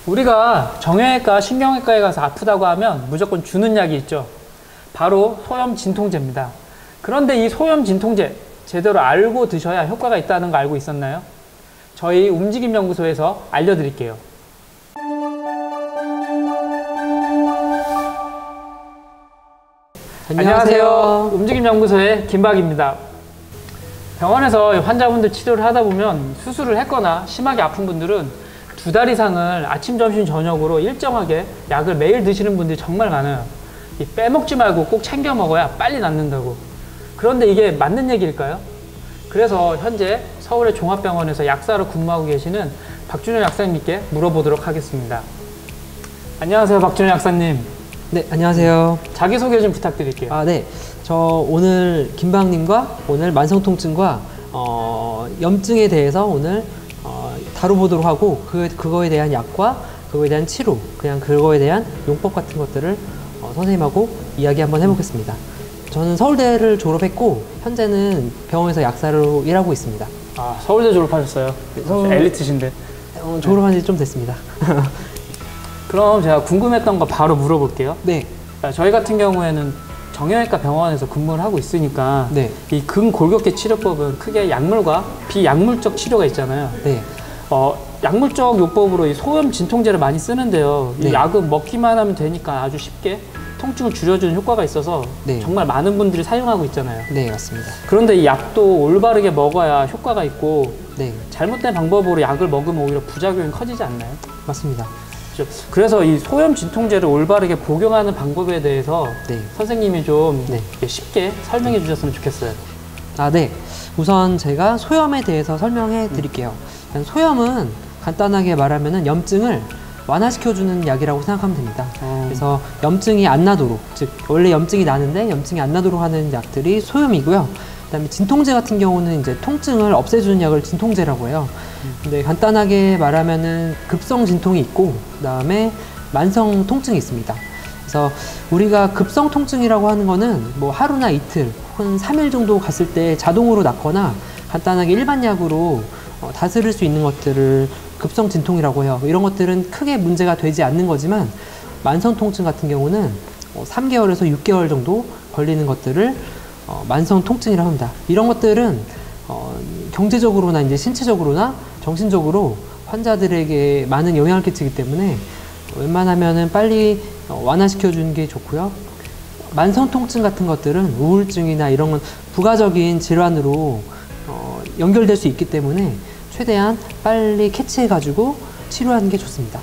우리가 정형외과, 신경외과에 가서 아프다고 하면 무조건 주는 약이 있죠. 바로 소염 진통제입니다. 그런데 이 소염 진통제 제대로 알고 드셔야 효과가 있다는 거 알고 있었나요? 저희 움직임연구소에서 알려드릴게요. 안녕하세요. 움직임연구소의 김박입니다. 병원에서 환자분들 치료를 하다 보면 수술을 했거나 심하게 아픈 분들은 2달 이상을 아침, 점심, 저녁으로 일정하게 약을 매일 드시는 분들이 정말 많아요. 빼먹지 말고 꼭 챙겨 먹어야 빨리 낫는다고. 그런데 이게 맞는 얘기일까요? 그래서 현재 서울의 종합병원에서 약사로 근무하고 계시는 박준현 약사님께 물어보도록 하겠습니다. 안녕하세요, 박준현 약사님. 네, 안녕하세요. 자기소개 좀 부탁드릴게요. 네. 저 오늘 김박님과 오늘 만성통증과 염증에 대해서 오늘 다뤄보도록 하고 그거에 대한 약과 그거에 대한 치료, 그냥 그거에 대한 용법 같은 것들을 선생님하고 이야기 한번 해보겠습니다. 저는 서울대를 졸업했고 현재는 병원에서 약사로 일하고 있습니다. 아, 서울대 졸업하셨어요? 네, 엘리트신데. 졸업한 지 좀 됐습니다. 그럼 제가 궁금했던 거 바로 물어볼게요. 네. 저희 같은 경우에는 정형외과 병원에서 근무를 하고 있으니까 네. 이 근골격계 치료법은 크게 약물과 비약물적 치료가 있잖아요. 네. 약물적 요법으로 이 소염 진통제를 많이 쓰는데요. 네. 이 약은 먹기만 하면 되니까 아주 쉽게 통증을 줄여주는 효과가 있어서 네. 정말 많은 분들이 사용하고 있잖아요. 네, 맞습니다. 그런데 이 약도 올바르게 먹어야 효과가 있고 네. 잘못된 방법으로 약을 먹으면 오히려 부작용이 커지지 않나요? 맞습니다. 그래서 이 소염 진통제를 올바르게 복용하는 방법에 대해서 네. 선생님이 좀 네. 쉽게 설명해 주셨으면 좋겠어요. 네. 우선 제가 소염에 대해서 설명해 드릴게요. 소염은 간단하게 말하면은 염증을 완화시켜주는 약이라고 생각하면 됩니다. 그래서 염증이 안 나도록, 즉 원래 염증이 나는데 염증이 안 나도록 하는 약들이 소염이고요. 그다음에 진통제 같은 경우는 이제 통증을 없애주는 약을 진통제라고 해요. 근데 간단하게 말하면은 급성 진통이 있고 그다음에 만성 통증이 있습니다. 그래서 우리가 급성 통증이라고 하는 거는 뭐 하루나 이틀 혹은 3일 정도 갔을 때 자동으로 낫거나 간단하게 일반 약으로 다스릴 수 있는 것들을 급성 진통이라고 해요. 이런 것들은 크게 문제가 되지 않는 거지만 만성 통증 같은 경우는 3개월에서 6개월 정도 걸리는 것들을 만성 통증이라고 합니다. 이런 것들은 경제적으로나 이제 신체적으로나 정신적으로 환자들에게 많은 영향을 끼치기 때문에 웬만하면은 빨리 완화시켜 주는 게 좋고요. 만성 통증 같은 것들은 우울증이나 이런 건 부가적인 질환으로 연결될 수 있기 때문에 최대한 빨리 캐치해 가지고 치료하는 게 좋습니다.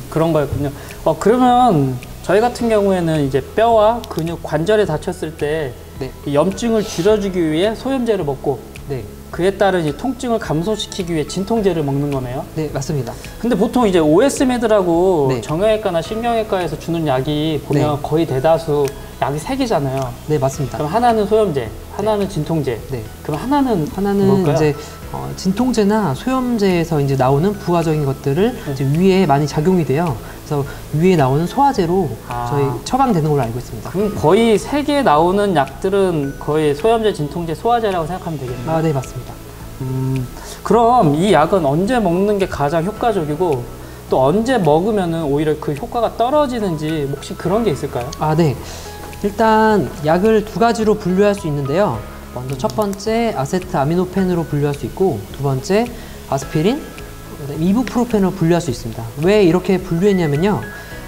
그런 거였군요. 그러면 저희 같은 경우에는 이제 뼈와 근육, 관절에 다쳤을 때 네. 이 염증을 줄여주기 위해 소염제를 먹고 네. 그에 따른 이 통증을 감소시키기 위해 진통제를 먹는 거네요. 네, 맞습니다. 근데 보통 이제 OS메드라고 네. 정형외과나 신경외과에서 주는 약이 보면 네. 거의 대다수 약이 3개잖아요. 네, 맞습니다. 그럼 하나는 소염제, 하나는 진통제. 네. 그럼 하나는 뭘까요? 이제 진통제나 소염제에서 이제 나오는 부가적인 것들을 이제 위에 많이 작용이 돼요. 그래서 위에 나오는 소화제로 저희 처방되는 걸로 알고 있습니다. 그럼 거의 3개 나오는 약들은 거의 소염제, 진통제, 소화제라고 생각하면 되겠네요. 네, 맞습니다. 그럼 이 약은 언제 먹는 게 가장 효과적이고 또 언제 먹으면은 오히려 그 효과가 떨어지는지 혹시 그런 게 있을까요? 네. 일단 약을 2가지로 분류할 수 있는데요. 먼저 첫 번째 아세트아미노펜으로 분류할 수 있고 두 번째 아스피린, 이부프로펜으로 분류할 수 있습니다. 왜 이렇게 분류했냐면요.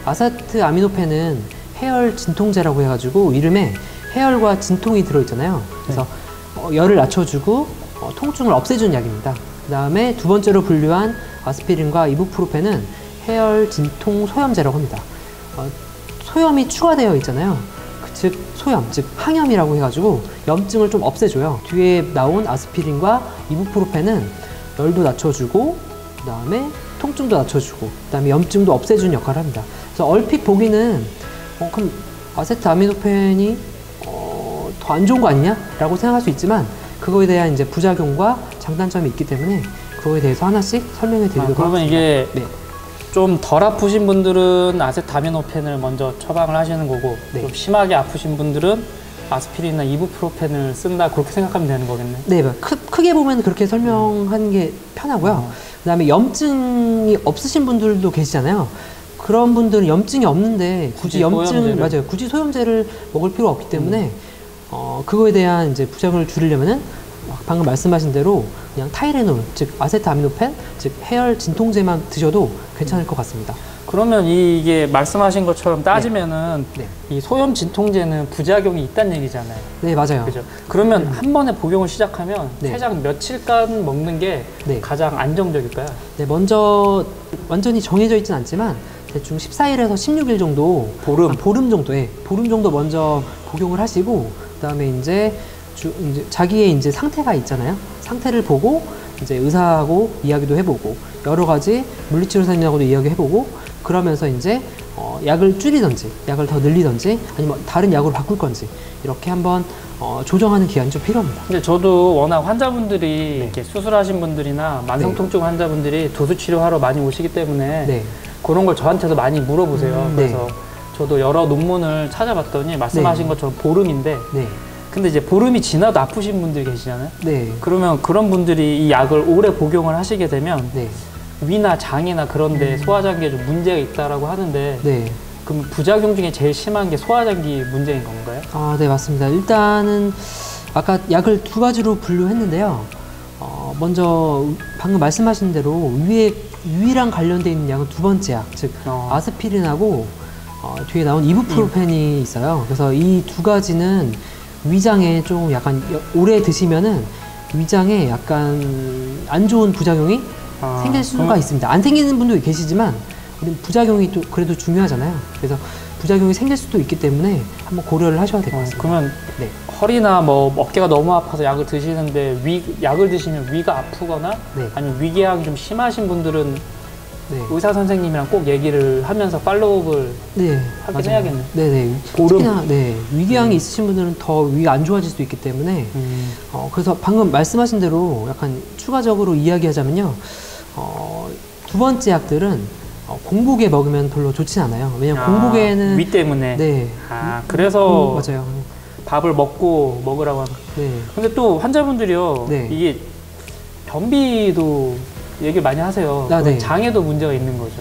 아세트아미노펜은 해열 진통제라고 해가지고 이름에 해열과 진통이 들어있잖아요. 그래서 열을 낮춰주고 통증을 없애주는 약입니다. 그 다음에 두 번째로 분류한 아스피린과 이부프로펜은 해열 진통 소염제라고 합니다. 소염이 추가되어 있잖아요. 즉 소염, 즉 항염이라고 해가지고 염증을 좀 없애줘요. 뒤에 나온 아스피린과 이부프로펜은 열도 낮춰주고 그 다음에 통증도 낮춰주고 그 다음에 염증도 없애주는 역할을 합니다. 그래서 얼핏 보기는 그럼 아세트아미노펜이 더 안 좋은 거 아니냐? 라고 생각할 수 있지만 그거에 대한 이제 부작용과 장단점이 있기 때문에 그거에 대해서 하나씩 설명해 드리도록 하겠습니다. 그러면 이게 네. 좀 덜 아프신 분들은 아세트아미노펜을 먼저 처방을 하시는 거고 네. 좀 심하게 아프신 분들은 아스피린이나 이부프로펜을 쓴다 그렇게 생각하면 되는 거겠네. 네, 크게 보면 그렇게 설명하는 게 편하고요. 그다음에 염증이 없으신 분들도 계시잖아요. 그런 분들은 염증이 없는데 굳이 맞아요. 굳이 소염제를 먹을 필요가 없기 때문에 그거에 대한 이제 부작용을 줄이려면은 방금 말씀하신 대로 그냥 타이레놀, 즉 아세트아미노펜, 즉 해열 진통제만 드셔도 괜찮을 것 같습니다. 그러면 이게 말씀하신 것처럼 따지면은 네. 이 소염 진통제는 부작용이 있다는 얘기잖아요. 네, 맞아요. 그죠? 그러면 한 번에 복용을 시작하면 네. 최장 며칠간 먹는 게 네. 가장 안정적일까요? 네, 먼저 완전히 정해져 있진 않지만 대충 14일에서 16일 정도 보름 정도 먼저 복용을 하시고 그다음에 이제 자기의 이제 상태가 있잖아요. 상태를 보고 이제 의사하고 이야기도 해보고 여러 가지 물리치료사님하고도 이야기해보고 그러면서 이제 약을 줄이든지 약을 더 늘리든지 아니면 다른 약으로 바꿀 건지 이렇게 한번 조정하는 기간이 좀 필요합니다. 근데 저도 워낙 환자분들이 이렇게 수술하신 분들이나 만성통증 환자분들이 도수치료하러 많이 오시기 때문에 그런 걸 저한테도 많이 물어보세요. 그래서 저도 여러 논문을 찾아봤더니 말씀하신 것처럼 보름인데 근데 이제 보름이 지나도 아프신 분들이 계시잖아요. 그러면 그런 분들이 이 약을 오래 복용을 하시게 되면 위나 장이나 그런 데 소화장기에 좀 문제가 있다라고 하는데 그럼 부작용 중에 제일 심한 게 소화장기 문제인 건가요? 아, 네, 맞습니다. 일단은 아까 약을 두 가지로 분류했는데요. 먼저 방금 말씀하신 대로 위랑 관련되어 있는 약은 두 번째 약, 즉 아스피린하고 뒤에 나온 이부프로펜이 있어요. 그래서 이 두 가지는 위장에 좀 약간 오래 드시면은 위장에 약간 안 좋은 부작용이 생길 수가 있습니다. 안 생기는 분도 계시지만 우리 부작용이 또 그래도 중요하잖아요. 그래서 부작용이 생길 수도 있기 때문에 한번 고려를 하셔야 될 것 같습니다. 그러면 허리나 뭐 어깨가 너무 아파서 약을 드시는데 약을 드시면 위가 아프거나 아니면 위궤양이 좀 심하신 분들은 의사 선생님이랑 꼭 얘기를 하면서 팔로우업을 하긴 해야겠네요. 특히나 위궤양이 있으신 분들은 더 위가 안 좋아질 수 있기 때문에 그래서 방금 말씀하신 대로 약간 추가적으로 이야기하자면요. 두 번째 약들은 공복에 먹으면 별로 좋진 않아요. 왜냐면 공복에는 위 때문에. 그래서 맞아요. 밥을 먹으라고 하는. 근데 또 환자분들이요. 이게 변비도 얘기를 많이 하세요. 장에도 문제가 있는 거죠.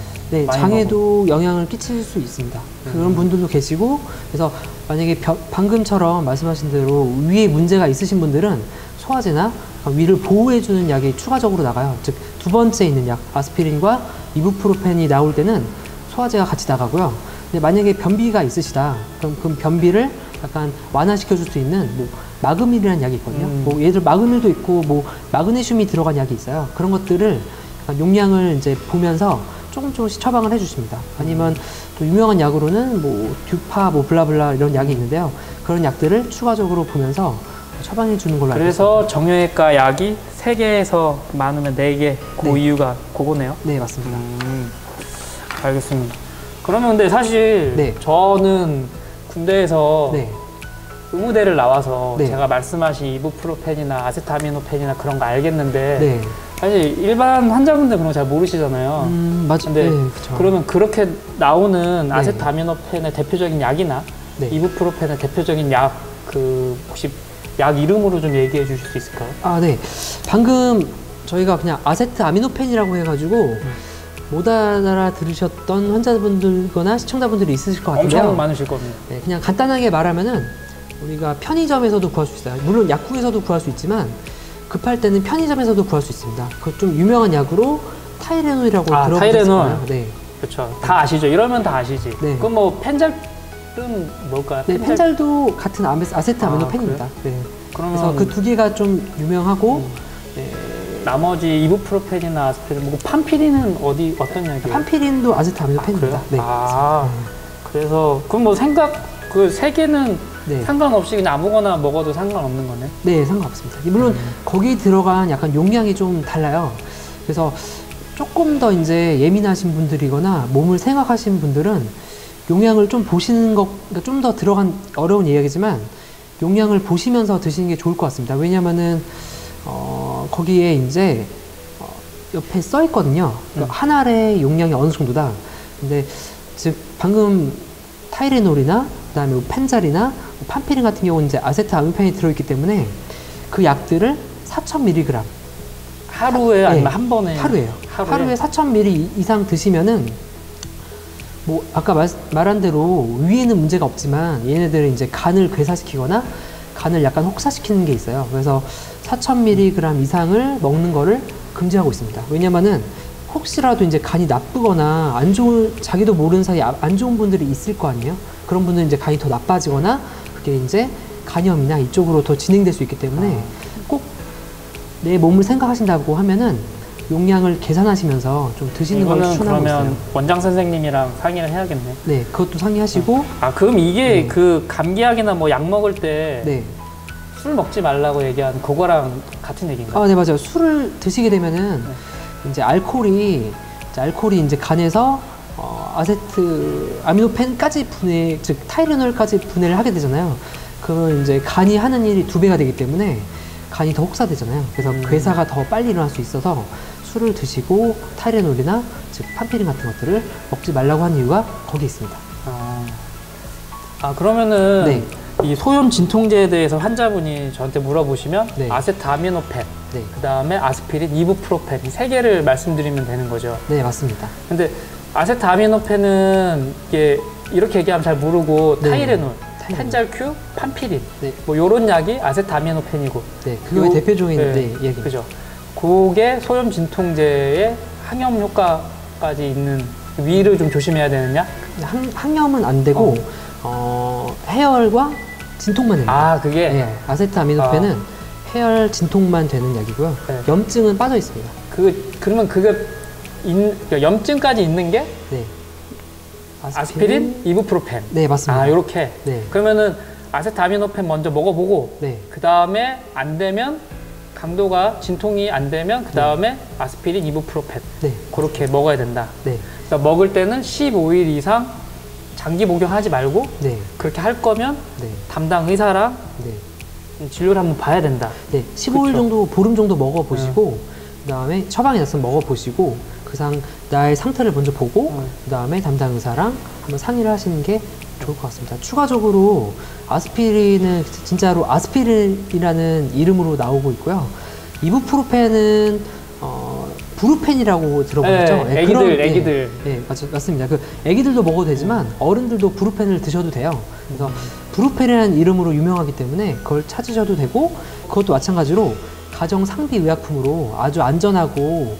장에도 영향을 끼칠 수 있습니다. 그런 분들도 계시고 그래서 만약에 방금처럼 말씀하신 대로 위에 문제가 있으신 분들은 소화제나 위를 보호해주는 약이 추가적으로 나가요. 즉 두 번째 있는 약 아스피린과 이부프로펜이 나올 때는 소화제가 같이 나가고요. 근데 만약에 변비가 있으시다 그럼 그 변비를 약간 완화시켜 줄 수 있는 뭐 마그밀이라는 약이 있거든요. 뭐 예를 들어 마그밀도 있고 뭐 마그네슘이 들어간 약이 있어요. 그런 것들을 약간 용량을 이제 보면서 조금씩 처방을 해주십니다. 아니면 또 유명한 약으로는 뭐 듀파 뭐 블라블라 이런 약이 있는데요. 그런 약들을 추가적으로 보면서 처방해 주는 걸로 알고 있습니다. 그래서 정형외과 약이 3개에서 많으면 4개 그 이유가 그거네요? 네, 맞습니다. 알겠습니다. 그러면 근데 사실 저는 군대에서 의무대를 나와서 제가 말씀하신 이부프로펜이나 아세트아미노펜이나 그런 거 알겠는데 사실 일반 환자분들 그런 거 잘 모르시잖아요. 맞아요. 근데 그러면 그렇게 나오는 아세트아미노펜의 대표적인 약이나 이부프로펜의 대표적인 약 혹시 약 이름으로 좀 얘기해 주실 수 있을까요? 방금 저희가 그냥 아세트아미노펜이라고 해가지고 못 알아들으셨던 환자분들거나 시청자분들이 있으실 것 같은데요. 엄청 많으실 겁니다. 그냥 간단하게 말하면은 우리가 편의점에서도 구할 수 있어요. 물론 약국에서도 구할 수 있지만 급할 때는 편의점에서도 구할 수 있습니다. 그 좀 유명한 약으로 타이레놀이라고 들어보셨을 거예요. 그렇죠. 다 아시죠? 이러면 다 아시지. 그럼 뭐 펜잘은 뭘까요? 펜잘도 같은 아세트아미노펜입니다. 그래서 그 두 개가 좀 유명하고 나머지 이부프로펜이나 아스피린, 뭐 판피린은 어떤 약이에요? 판피린도 아세트아미노펜입니다. 그래서 그럼 뭐 그 3개는 상관없이 그냥 아무거나 먹어도 상관없는 거네? 네, 상관없습니다. 물론 거기에 들어간 약간 용량이 좀 달라요. 그래서 조금 더 이제 예민하신 분들이거나 몸을 생각하신 분들은 용량을 좀 보시는 것, 그러니까 좀 더 들어간 어려운 이야기지만 용량을 보시면서 드시는 게 좋을 것 같습니다. 왜냐면은 거기에 이제 옆에 써 있거든요. 한 알의 용량이 어느 정도다. 근데 즉 방금 타이레놀이나 그다음에 뭐 펜잘이나 판피린 같은 경우는 이제 아세트아미노펜이 들어있기 때문에 그 약들을 4,000mg 하루에 아니면 한 번에? 하루에요. 하루에 4,000ml 이상 드시면은 뭐 아까 말한 대로 위에는 문제가 없지만 얘네들은 이제 간을 괴사시키거나 간을 약간 혹사시키는 게 있어요. 그래서 4,000mg 이상을 먹는 거를 금지하고 있습니다. 왜냐면은 혹시라도 이제 간이 나쁘거나 안 좋은, 자기도 모르는 사이에 안 좋은 분들이 있을 거 아니에요? 그런 분들은 이제 간이 더 나빠지거나 그게 이제 간염이나 이쪽으로 더 진행될 수 있기 때문에 꼭 내 몸을 생각하신다고 하면은 용량을 계산하시면서 좀 드시는 걸 추천하고 있어요. 그러면 원장 선생님이랑 상의를 해야겠네. 네, 그것도 상의하시고. 그럼 이게 그 감기약이나 뭐 약 먹을 때 네. 술 먹지 말라고 얘기한 그거랑 같은 얘기인가요? 네, 맞아요. 술을 드시게 되면은 이제 알코올이 이제 간에서 아세트 아미노펜까지 분해, 즉 타이레놀까지 분해를 하게 되잖아요. 그러면 이제 간이 하는 일이 2배가 되기 때문에 간이 더 혹사되잖아요. 그래서 괴사가 더 빨리 일어날 수 있어서 술을 드시고 타이레놀이나 즉 판피린 같은 것들을 먹지 말라고 한 이유가 거기에 있습니다. 그러면은 네. 이 소염 진통제에 대해서 환자분이 저한테 물어보시면 네. 아세트아미노펜, 네. 그 다음에 아스피린, 이부프로펜 이 3개를 말씀드리면 되는 거죠. 네, 맞습니다. 근데 아세트아미노펜은 이렇게 얘기하면 잘 모르고 네. 타이레놀, 펜잘큐, 판피린 네. 뭐 요런 약이 아세트아미노펜이고 네, 그거의 대표적인 얘기. 그죠. 그게 소염 진통제의 항염 효과까지 있는 위를 좀 조심해야 되느냐? 항염은 안 되고 해열과 진통만 됩니다. 그게 네, 아세트아미노펜은 해열 진통만 되는 약이고요. 네. 염증은 빠져 있습니다. 그러면 그게 그러니까 염증까지 있는 게 네. 아스피린, 이부프로펜. 네, 맞습니다. 요렇게. 네. 그러면은 아세트아미노펜 먼저 먹어보고 네. 그 다음에 안 되면 강도가 진통이 안 되면 그 다음에 아스피린, 이부프로펜. 네. 그렇게 먹어야 된다. 네. 그러니까 먹을 때는 15일 이상 장기 복용하지 말고 네. 그렇게 할 거면 네. 담당 의사랑 네. 진료를 한번 봐야 된다. 네. 15일 그쵸? 정도, 보름 정도 먹어보시고 그 다음에 처방이 났으면 먹어보시고 나의 상태를 먼저 보고 그 다음에 담당 의사랑 한번 상의를 하시는 게 좋을 것 같습니다. 추가적으로 아스피린은 진짜로 아스피린이라는 이름으로 나오고 있고요. 이부프로펜은 브루펜이라고 들어보셨죠? 네, 애기들. 네, 맞습니다. 그 애기들도 먹어도 되지만 어른들도 브루펜을 드셔도 돼요. 그래서 브루펜이라는 이름으로 유명하기 때문에 그걸 찾으셔도 되고, 그것도 마찬가지로 가정 상비 의약품으로 아주 안전하고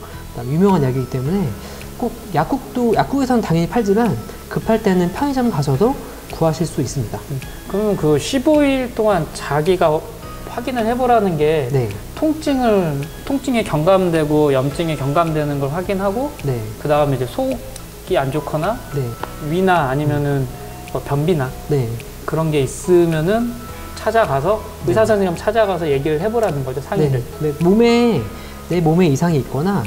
유명한 약이기 때문에 꼭 약국에서는 당연히 팔지만 급할 때는 편의점 가서도 구하실 수 있습니다. 그러면 그 15일 동안 자기가 확인을 해보라는 게 네. 통증에 경감되고 염증에 경감되는 걸 확인하고 네. 그 다음에 이제 속이 안 좋거나 네. 위나 아니면은 뭐 변비나 네. 그런 게 있으면은 찾아가서 의사 선생님 찾아가서 얘기를 해보라는 거죠, 상의를. 네. 내 몸에 이상이 있거나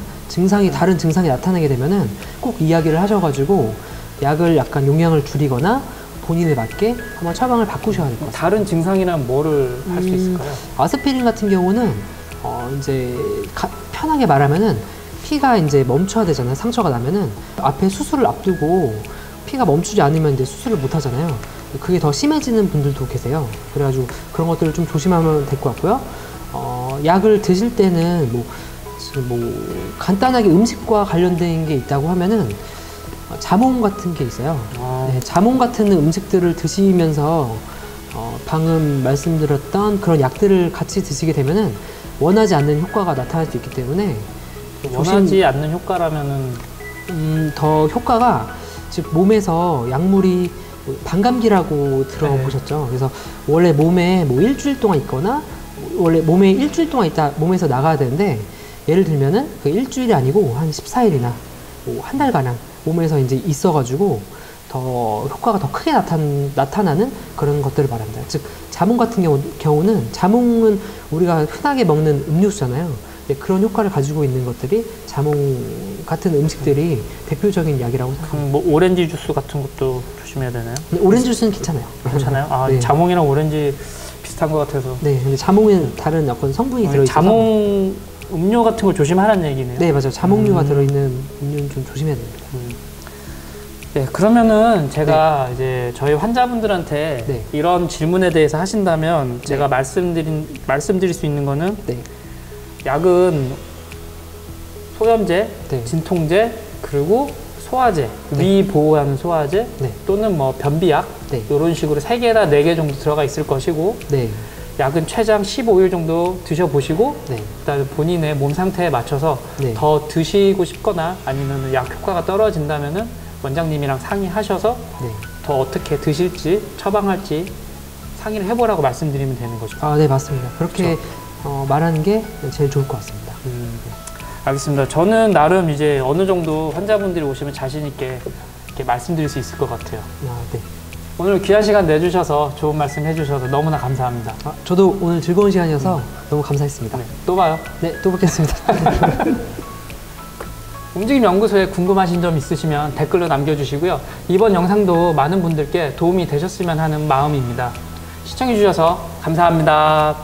다른 증상이 나타나게 되면은 꼭 이야기를 하셔가지고 약을 약간 용량을 줄이거나 본인에 맞게 한번 처방을 바꾸셔야 될 것 같아요. 다른 증상이란 뭐를 할 수 있을까요? 아스피린 같은 경우는 이제 편하게 말하면은 피가 이제 멈춰야 되잖아요. 상처가 나면은 앞에 수술을 앞두고 피가 멈추지 않으면 이제 수술을 못 하잖아요. 그게 더 심해지는 분들도 계세요. 그래가지고 그런 것들을 좀 조심하면 될 것 같고요. 약을 드실 때는 뭐 간단하게 음식과 관련된 게 있다고 하면은 자몽 같은 게 있어요. 네, 자몽 같은 음식들을 드시면서 방금 말씀드렸던 그런 약들을 같이 드시게 되면은 원하지 않는 효과가 나타날 수 있기 때문에 원하지 않는 효과라면은 더 효과가 즉 몸에서 약물이 반감기라고 들어보셨죠? 그래서 원래 몸에 뭐 일주일 동안 있거나 원래 몸에 일주일 동안 있다 몸에서 나가야 되는데 예를 들면은 그 일주일이 아니고 한 14일이나 한 달가량 몸에서 이제 있어가지고 더 효과가 더 크게 나타나는 그런 것들을 말합니다. 즉 자몽 같은 경우는 자몽은 우리가 흔하게 먹는 음료수잖아요. 그런 효과를 가지고 있는 것들이 자몽 같은 음식들이 대표적인 약이라고 생각합니다. 그럼 뭐 오렌지 주스 같은 것도 조심해야 되나요? 근데 오렌지 주스는 괜찮아요. 괜찮아요? 네. 자몽이랑 오렌지 비슷한 것 같아서. 네, 근데 자몽에는 다른 어떤 성분이 들어있어서 자몽 음료 같은 걸 조심하라는 얘기네요. 네, 맞아요. 자몽류가 들어있는 음료는 좀 조심해야 됩니다. 네, 그러면은 제가 이제 저희 환자분들한테 네. 이런 질문에 대해서 하신다면 제가 말씀드릴 수 있는 거는 네. 약은 소염제, 네. 진통제, 그리고 소화제, 네. 위 보호하는 소화제 네. 또는 뭐 변비약 네. 이런 식으로 3개나 4개 정도 들어가 있을 것이고 네. 약은 최장 15일 정도 드셔보시고 네. 그다음에 본인의 몸 상태에 맞춰서 네. 더 드시고 싶거나 아니면 약 효과가 떨어진다면은 원장님이랑 상의하셔서 네. 더 어떻게 드실지 처방할지 상의를 해보라고 말씀드리면 되는 거죠. 아, 네, 맞습니다. 그렇게 말하는 게 제일 좋을 것 같습니다. 알겠습니다. 저는 나름 이제 어느 정도 환자분들이 오시면 자신 있게 이렇게 말씀드릴 수 있을 것 같아요. 아, 네. 오늘 귀한 시간 내주셔서 좋은 말씀 해주셔서 너무나 감사합니다. 아, 저도 오늘 즐거운 시간이어서 너무 감사했습니다. 네, 또 봐요. 네, 또 뵙겠습니다. 움직임연구소에 궁금하신 점 있으시면 댓글로 남겨주시고요. 이번 영상도 많은 분들께 도움이 되셨으면 하는 마음입니다. 시청해주셔서 감사합니다.